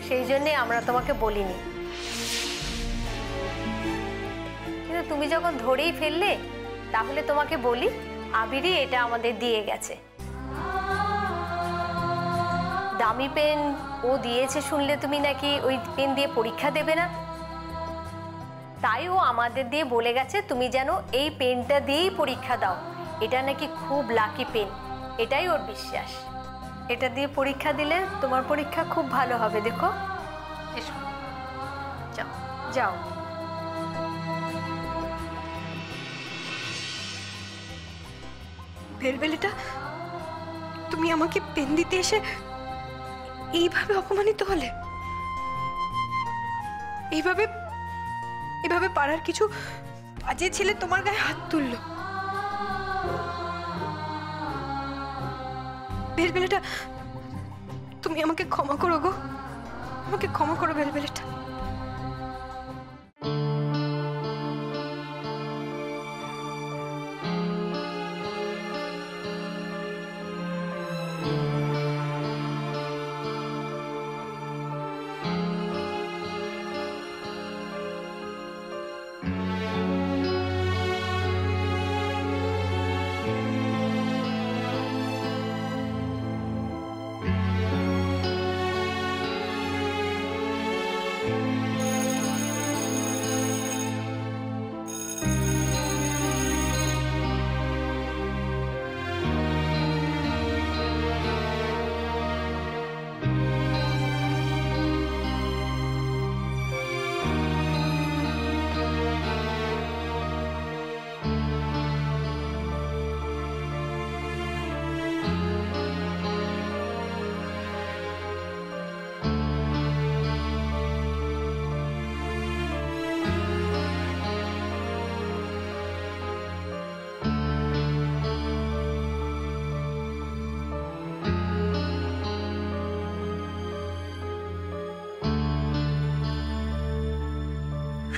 সেই জন্যে আমরা তোমাকে বলিনি। কিন্তু তুমি যখন ধরেই ফেললে তাহলে তোমাকে বলি, আবিরই এটা আমাদের দিয়ে গেছে। দামি পেন ও দিয়েছে শুনলে তুমি নাকি ওই পেন দিয়ে পরীক্ষা দেবে না, তাই ও আমাদের দিয়ে বলে গেছে তুমি যেন এই পেনটা দিয়েই পরীক্ষা দাও। এটা নাকি খুব লাকি পেন, এটাই ওর বিশ্বাস। এটা দিয়ে পরীক্ষা দিলে তোমার পরীক্ষা খুব ভালো হবে। দেখো, এসো, যাও যাও। বেলবেলিটা, তুমি আমাকে পেন দিতে এসে এইভাবে অপমানিত হলে? এইভাবে এভাবে পাড়ার কিছু বাজে ছেলে তোমার গায়ে হাত তুললো? বেলবেলিটা, তুমি আমাকে ক্ষমা করো গো, আমাকে ক্ষমা করো বেলবেলিটা।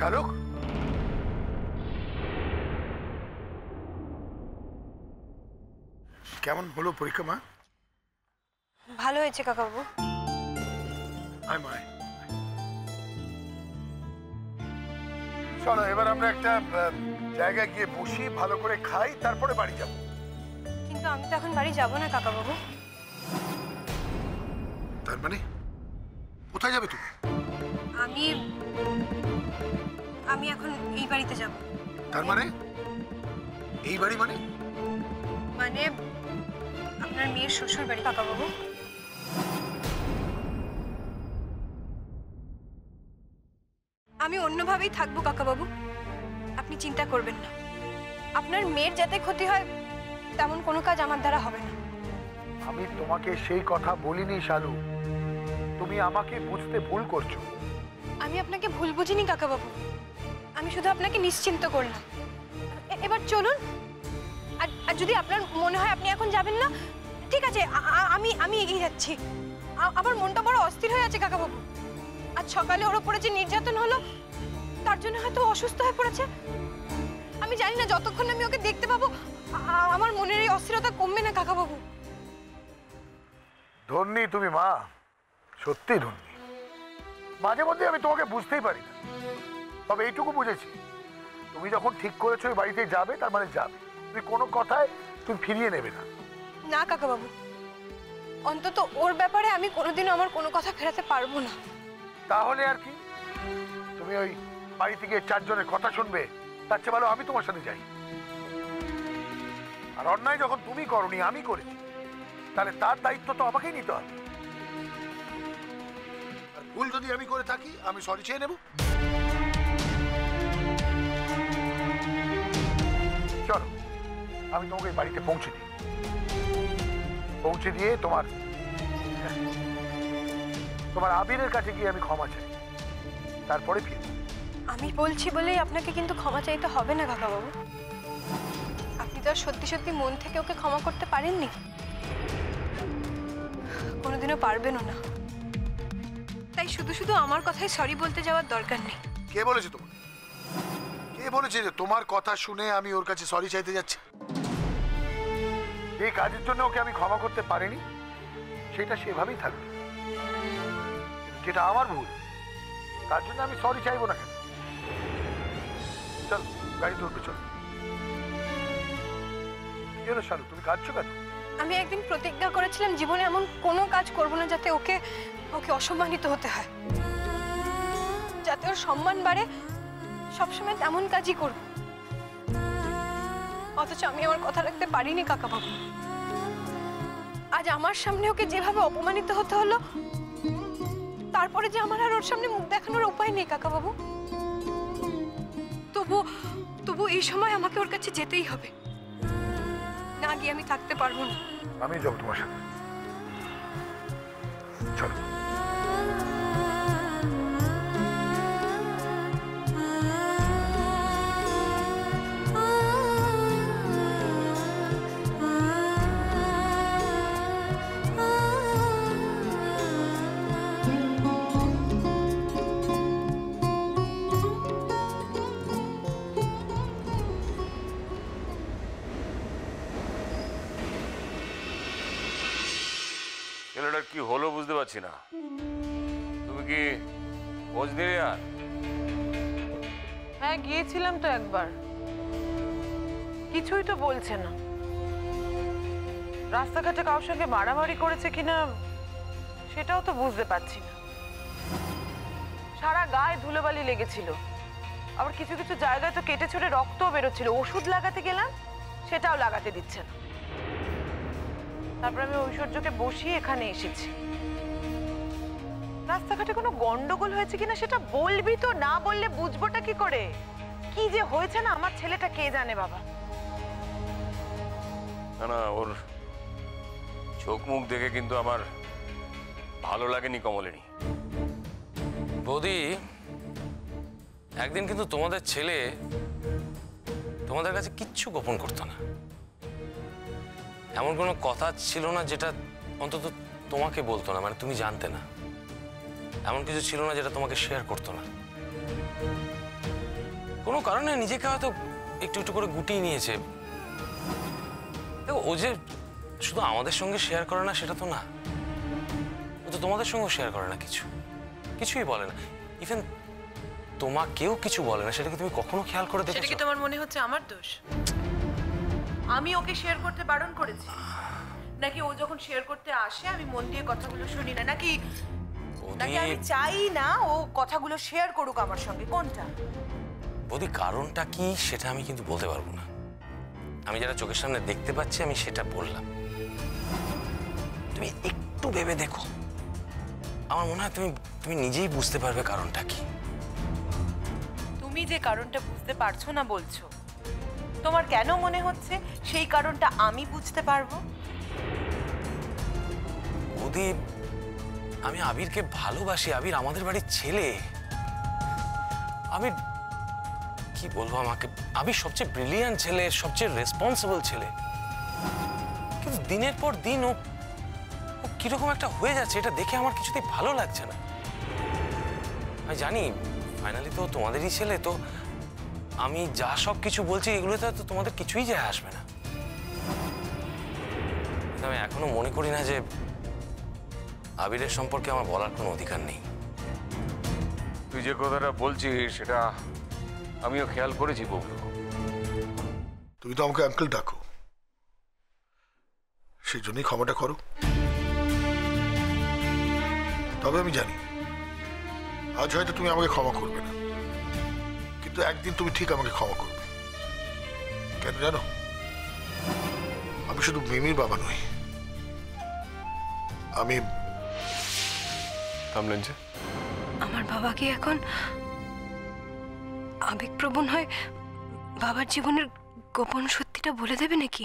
শাহরুখ, কেমন হলো পরীক্ষা মা? ভালো হয়েছে কাকাবাবু। আয় মায়, চলো এবার আমরা একটা জায়গায় গিয়ে বসি, ভালো করে খাই, তারপরে বাড়ি যাব। কিন্তু আমি তো এখন বাড়ি যাব না কাকাবাবু। তার মানে কোথায় যাবে তুমি? আমি এখন এই বাড়িতে যাব। তার মানে এই বাড়ি মানে? মানে আপনার মেয়ের শ্বশুর বাড়ি কাকাবাবু। আমি অন্যভাবেই থাকবো কাকাবাবু, আপনি চিন্তা করবেন না। আপনার মেয়ের যাতে ক্ষতি হয় তেমন কোনো কাজ আমার দ্বারা হবে না। আমি তোমাকে সেই কথা বলিনি শালু, তুমি আমাকে বুঝতে ভুল করছো। আমি আপনাকে ভুল বুঝিনি কাকাবাবু, আমি শুধু আপনাকে নিশ্চিন্ত করলাম। এবার চলুন। আর যদি আপনার মনে হয় আপনি এখন যাবেন না, ঠিক আছে, আমি এগিয়ে যাচ্ছি। আমার মনটা বড় অস্থির হয়ে আছে কাকাবাবু। আজ সকালে ওর উপরে যে নির্যাতন হলো তার জন্য হয়তো অসুস্থ হয়ে পড়েছে। আমি জানি না যতক্ষণ আমি ওকে দেখতে পাবো আমার মনের এই অস্থিরতা কমবে না কাকাবাবু। ধন্যী তুমি মা, সত্যি ধন্যী। মাঝে মধ্যে আমি তোমাকে বুঝতেই পারি না, তবে এইটুকু বুঝেছি তুমি যখন ঠিক করেছো ওই বাড়িতে যাবে, তার মানে যাবে। তুমি কোনো কথায় তুমি ফিরিয়ে নেবে না। না কাকাবাবু, অন্তত ওর ব্যাপারে আমি কোনোদিনও আমার কোনো কথা ফেরাতে পারবো না। তাহলে আর কি, তুমি ওই বাড়ি থেকে 4 জনের কথা শুনবে, তার চেয়ে ভালো আমি তোমার সাথে যাই। আর অন্যায় যখন তুমি করনি আমি করেছি, তাহলে তার দায়িত্ব তো আমাকেই নিতে হবে। আর ভুল যদি আমি করে থাকি আমি সরি চেয়ে নেব। চলো আমি তোমাকে বাড়িতে পৌঁছে দিই, পৌঁছে দিয়ে তোমার আবিরের কাছে গিয়ে আমি ক্ষমা চাই, তারপরে ফিরব। আমি বলছি বলেই আপনাকে কিন্তু ক্ষমা চাইতে হবে না কাকাবাবু। আপনি তো আর সত্যি সত্যি মন থেকে ওকে ক্ষমা করতে পারেননি, কোনোদিনও পারবেনও না। তাই শুধু শুধু আমার কথায় সরি বলতে যাওয়ার দরকার নেই। কে বলেছে তোমাকে? কে বলেছে যে তোমার কথা শুনে আমি ওর কাছে সরি চাইতে যাচ্ছি? এই কাজের জন্য ওকে আমি ক্ষমা করতে পারিনি, সেটা সেভাবেই থাকবে। যেটা আমার ভুল, তার জন্য আমি সরি চাইবো না কেন? চল গাড়ি তুলবে, চল। কি হলো শালু, তুমি কাঁদছো কেন? আমি একদিন প্রতিজ্ঞা করেছিলাম জীবনে এমন কোনো কাজ করব না যাতে ওকে ওকে অসম্মানিত হতে হয়, যাতে ওর সম্মান বাড়ে। সবসময় তেমন কাজই করব। অথচ আমি আমার কথা রাখতে পারিনি কাকাবাবু। আজ আমার সামনে ওকে যেভাবে অপমানিত হতে হলো, তারপরে যে আমার আর ওর সামনে মুখ দেখানোর উপায় নেই কাকাবাবু। তবু এই সময় আমাকে ওর কাছে যেতেই হবে, না গিয়ে আমি থাকতে পারবো না। আমি যাবো তোমার সাথে, চলো। ছেলেটার কি হলো বুঝতে পারছি না। তুমি কি খোঁজ নিলে? আর হ্যাঁ, গিয়েছিলাম তো একবার, কিছুই তো বলছে না। রাস্তাঘাটে কারোর সঙ্গে মারামারি করেছে কিনা সেটাও তো বুঝতে পারছি না। সারা গায়ে ধুলোবালি লেগেছিল, আবার কিছু কিছু জায়গায় তো কেটে ছড়ে রক্তও বেরোচ্ছিল। ওষুধ লাগাতে গেলাম, সেটাও লাগাতে দিচ্ছে না। তারপর আমি ঐশ্বর্যকে বসিয়ে এখানে এসেছি। রাস্তাঘাটে কোনো গন্ডগোল হয়েছে কিনা সেটা বলবি তো, না বললে বুঝবোটা কি করে? কি যে হয়েছে না আমার ছেলেটা কে জানে বাবা। না না, ওর চোখ মুখ দেখে কিন্তু আমার ভালো লাগেনি কমলিনী। বৌদি, একদিন কিন্তু তোমাদের ছেলে তোমাদের কাছে কিচ্ছু গোপন করতো না। এমন কোনো কথা ছিল না যেটা অন্তত তোমাকে বলতো না, মানে তুমি জানতে না। এমন কিছু ছিল না যেটা তোমাকে শেয়ার করতো না। কোনো কারণে নিজেকে হয়তো একটু একটু করে গুটিয়ে নিয়েছে। দেখো, ও যে শুধু আমাদের সঙ্গে শেয়ার করে না সেটা তো না, ও তো তোমাদের সঙ্গেও শেয়ার করে না, কিছুই বলে না। ইভেন তোমাকেও কিছু বলে না। সেটা কি তুমি কখনো খেয়াল করে দেখেছো? সেটা কি তোমার মনে হচ্ছে আমার দোষ? আমি ওকে শেয়ার করতে বারণ করেছি নাকি ও যখন শেয়ার করতে আসে আমি মন দিয়ে কথাগুলো শুনি না, নাকি আমি চাই না ও কথাগুলো শেয়ার করুক আমার সঙ্গে? কোনটা? বৌদি, কারণটা কি সেটা আমি কিন্তু বলতে পারবো না। আমি যারা চোখের সামনে দেখতে পাচ্ছি আমি সেটা বললাম। তুমি একটু ভেবে দেখো, আমার মনে হয় তুমি নিজেই বুঝতে পারবে কারণটা কি। তুমি যে কারণটা বুঝতে পারছো না বলছো, তোমার কেন মনে হচ্ছে সেই কারণটা আমি বুঝতে পারবো? বৌদি, আমি আবিরকে ভালোবাসি। আবির আমাদের বাড়ির ছেলে। আবির কি বলবো আমাকে, আবির সবচেয়ে ব্রিলিয়ান্ট ছেলে, সবচেয়ে রেসপন্সিবল ছেলে। কিন্তু দিনের পর দিন ও কিরকম একটা হয়ে যাচ্ছে, এটা দেখে আমার কিছুতেই ভালো লাগছে না। আমি জানি ফাইনালি তো তোমাদেরই ছেলে, তো আমি যা সব কিছু বলছি এগুলোতে তো তোমাদের কিছুই যায় আসবে না। আমি এখনো মনে করি না যে আবিরের সম্পর্কে আমার বলার কোনো অধিকার নেই। তুই যে কথাটা বলছিস সেটা আমিও খেয়াল করেছি বউলো। তুমি তো আমাকে আঙ্কেল ডাকো, সেই জন্যই ক্ষমাটা করো। তবে আমি জানি আজ হয়তো তুমি আমাকে ক্ষমা করবে না, কিন্তু একদিন তুমি ঠিক আমাকে ক্ষমা করবে। কেন জানো? আমি শুধু মিমির বাবা নই, আমি থামলেন যে আমার বাবা কি এখন আবেগপ্রবণ হয় বাবার জীবনের গোপন সত্যিটা বলে দেবে নাকি?